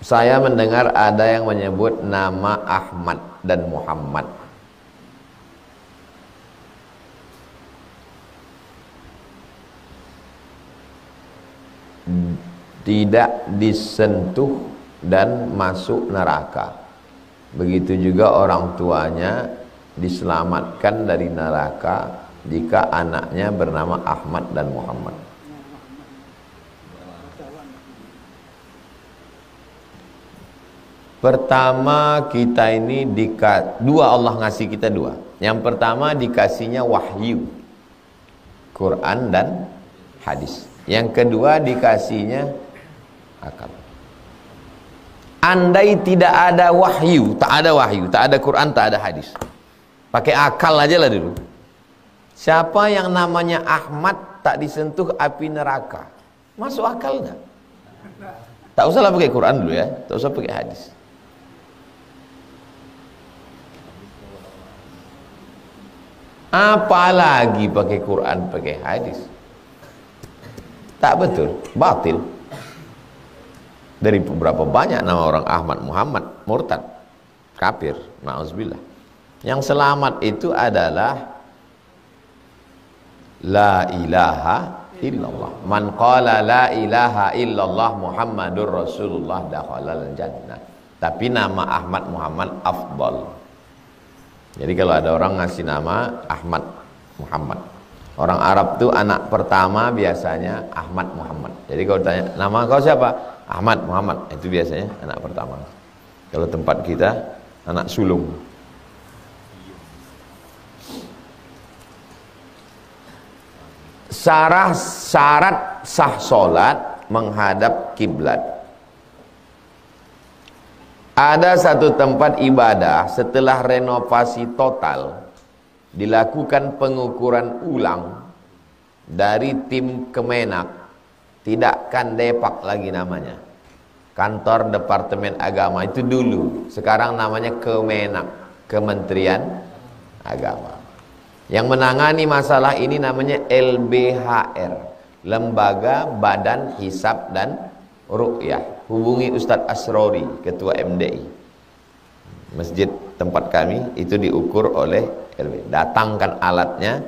Saya mendengar ada yang menyebut nama Ahmad dan Muhammad. Tidak disentuh dan masuk neraka. Begitu juga orang tuanya diselamatkan dari neraka jika anaknya bernama Ahmad dan Muhammad. Pertama, kita ini dua, Allah ngasih kita dua. Yang pertama dikasihnya wahyu, Quran dan hadis. Yang kedua dikasihnya akal. Andai tidak ada wahyu, tak ada Quran, tak ada hadis, pakai akal aja lah dulu. Siapa yang namanya Ahmad tak disentuh api neraka? Masuk akal nggak? Tak usahlah pakai Quran dulu ya, tak usah pakai hadis. Apalagi pakai Quran, pakai hadis. Tak betul, batil. Dari beberapa banyak nama orang Ahmad, Muhammad, murtad, kafir, na'udzubillah. Yang selamat itu adalah la ilaha illallah. Man qala la ilaha illallah Muhammadur Rasulullah dakhalal jannah. Tapi nama Ahmad Muhammad afdal. Jadi kalau ada orang ngasih nama Ahmad Muhammad, orang Arab tuh anak pertama biasanya Ahmad Muhammad. Jadi kalau tanya nama kau siapa? Ahmad Muhammad. Itu biasanya anak pertama. Kalau tempat kita anak sulung. Syarat sah solat menghadap kiblat. Ada satu tempat ibadah setelah renovasi total, dilakukan pengukuran ulang dari tim Kemenak, tidak Kandepak lagi namanya, kantor Departemen Agama itu dulu, sekarang namanya Kemenak, Kementerian Agama. Yang menangani masalah ini namanya LBHR, Lembaga Badan Hisab dan Ru'yah. Hubungi Ustadz Asrori, Ketua MDI. Masjid tempat kami itu diukur oleh LB. Datangkan alatnya,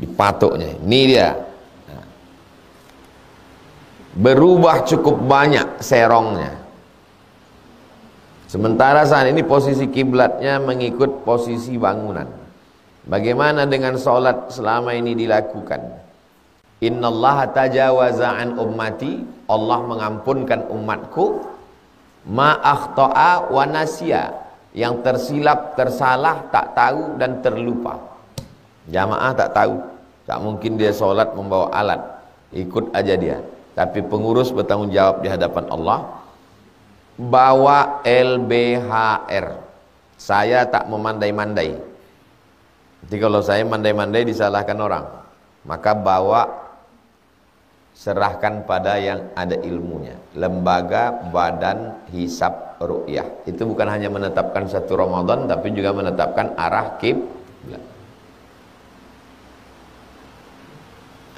dipatuknya. Ini dia. Nah. Berubah cukup banyak serongnya. Sementara saat ini posisi kiblatnya mengikut posisi bangunan. Bagaimana dengan sholat selama ini dilakukan? Innallaha tajawaza an ummati, Allah mengampunkan umatku ma akhta'a wa nasya, yang tersilap, tersalah, tak tahu dan terlupa. Jamaah tak tahu, tak mungkin dia sholat membawa alat, ikut aja dia. Tapi pengurus bertanggung jawab di hadapan Allah. Bawa LBHR. Saya tak memandai-mandai. Jadi kalau saya mandai-mandai disalahkan orang, maka bawa, serahkan pada yang ada ilmunya. Lembaga Badan Hisab Ru'yah. Itu bukan hanya menetapkan satu Ramadan, tapi juga menetapkan arah kiblat.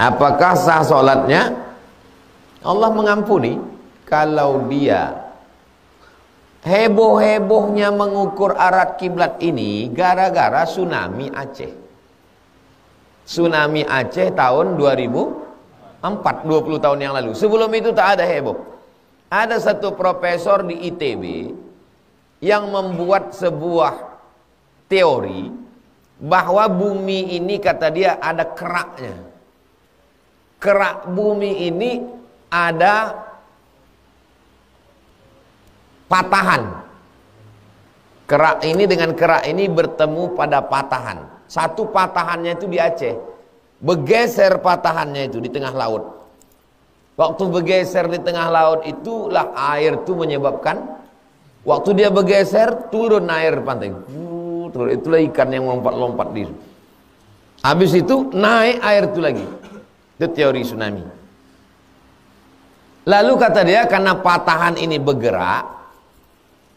Apakah sah sholatnya? Allah mengampuni kalau dia heboh-hebohnya mengukur arah kiblat ini gara-gara tsunami Aceh. Tsunami Aceh tahun 2004, 20 tahun yang lalu. Sebelum itu tak ada heboh. Ada satu profesor di ITB yang membuat sebuah teori bahwa bumi ini, kata dia, ada keraknya. Kerak bumi ini ada patahan. Kerak ini dengan kerak ini bertemu pada patahan. Satu patahannya itu di Aceh. Bergeser patahannya itu di tengah laut. Waktu bergeser di tengah laut itulah air itu menyebabkan, waktu dia bergeser turun air pantai. Itulah ikan yang lompat-lompat di. Habis itu naik air itu lagi. Itu teori tsunami. Lalu kata dia, karena patahan ini bergerak,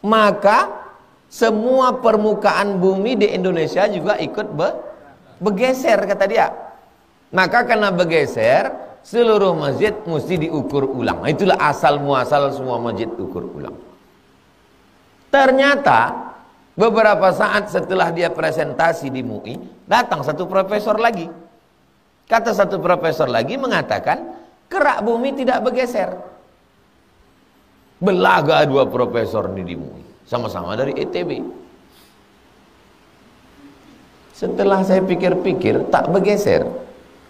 maka semua permukaan bumi di Indonesia juga ikut bergeser, kata dia. Maka karena bergeser, seluruh masjid mesti diukur ulang. Itulah asal muasal semua masjid ukur ulang. Ternyata beberapa saat setelah dia presentasi di MUI, datang satu profesor lagi. Kata satu profesor lagi mengatakan, kerak bumi tidak bergeser. Belaga dua profesor ini di MUI, sama-sama dari ITB. Setelah saya pikir-pikir, tak bergeser.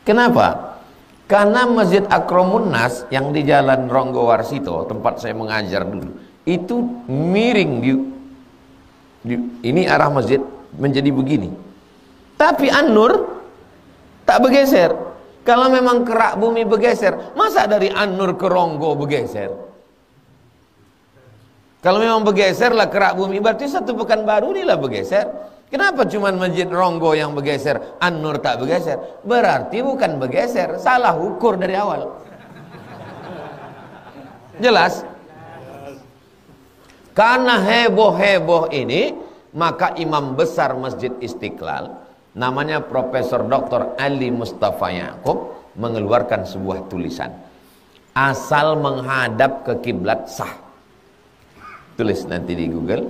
Kenapa? Karena Masjid Akramun Nas yang di Jalan Ronggo Warsito, tempat saya mengajar dulu, itu miring ini arah masjid menjadi begini. Tapi An-Nur tak bergeser. Kalau memang kerak bumi bergeser, masa dari An-Nur ke Ronggo bergeser? Kalau memang bergeser lah kerak bumi, berarti satu Pekanbaru ini lah bergeser. Kenapa cuma Masjid Ronggo yang bergeser, An-Nur tak bergeser? Berarti bukan bergeser, salah ukur dari awal. Jelas? Karena heboh-heboh ini, maka imam besar Masjid Istiqlal, namanya Profesor Dr. Ali Mustafa Yaakob, mengeluarkan sebuah tulisan. Asal menghadap ke kiblat sah. Tulis nanti di Google,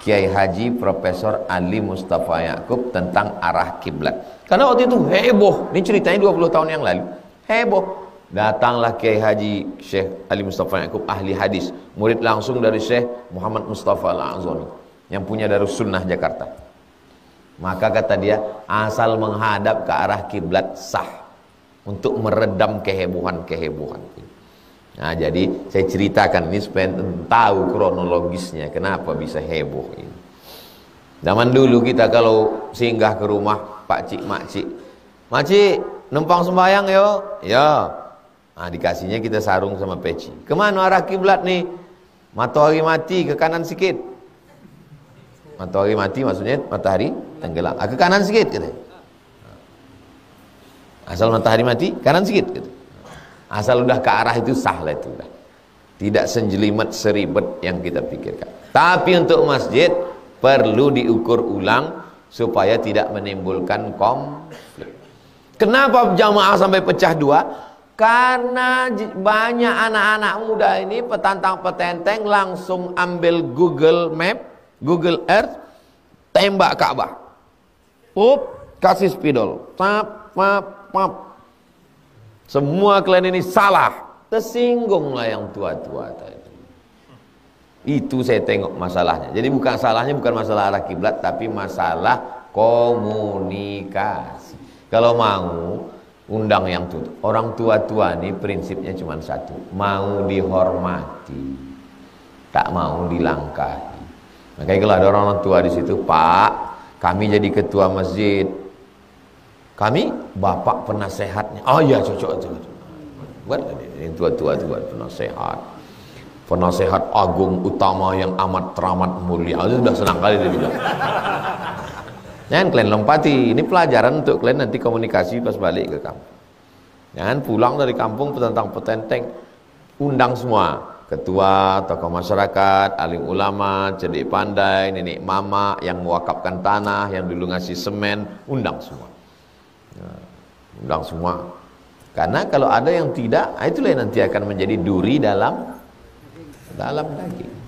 Kiai Haji Profesor Ali Mustafa Yaakob tentang arah kiblat. Karena waktu itu heboh, ini ceritanya 20 tahun yang lalu, heboh. Datanglah Kiai Haji Syekh Ali Mustafa Yaakob, ahli hadis, murid langsung dari Syekh Muhammad Mustafa Al-Azami yang punya Darus Sunnah Jakarta. Maka kata dia, asal menghadap ke arah kiblat sah, untuk meredam kehebohan-kehebohan. Nah, jadi saya ceritakan ini supaya tahu kronologisnya kenapa bisa heboh ini. Zaman dulu kita kalau singgah ke rumah Pak Cik Makcik, Makcik numpang sembahyang yo, ya. Nah, dikasihnya kita sarung sama peci. Kemana arah kiblat nih? Matahari mati ke kanan sikit. Matahari mati maksudnya matahari tenggelam. Ke kanan sikit gitu. Asal matahari mati kanan sikit gitu. Asal udah ke arah itu sah lah itu udah. Tidak senjelimet seribet yang kita pikirkan. Tapi untuk masjid perlu diukur ulang supaya tidak menimbulkan konflik. Kenapa jamaah sampai pecah dua? Karena banyak anak-anak muda ini petantang petenteng langsung ambil Google Map, Google Earth, tembak Ka'bah. Kasih spidol. Tap, tap, tap. Semua kalian ini salah. Tersinggunglah yang tua-tua tadi. Itu saya tengok masalahnya. Jadi bukan salahnya bukan masalah arah kiblat, tapi masalah komunikasi. Kalau mau undang yang tua. Orang tua-tua ini prinsipnya cuma satu, mau dihormati, tak mau dilangkahi. Makanya kalau ada orang tua di situ, Pak, kami jadi ketua masjid, kami bapak penasehatnya. Oh iya, cocok. Buat ini tua-tua itu buat penasehat. Penasehat agung utama yang amat teramat mulia. Itu sudah senang kali dia bilang. Jangan kalian lompati, ini pelajaran untuk kalian nanti komunikasi pas balik ke kampung. Jangan pulang dari kampung petentang petenteng, undang semua, ketua, tokoh masyarakat, alim ulama, cerdik pandai, nenek mama yang mewakafkan tanah, yang dulu ngasih semen, undang semua. Nah, undang semua. Karena kalau ada yang tidak, itulah yang nanti akan menjadi duri dalam daging.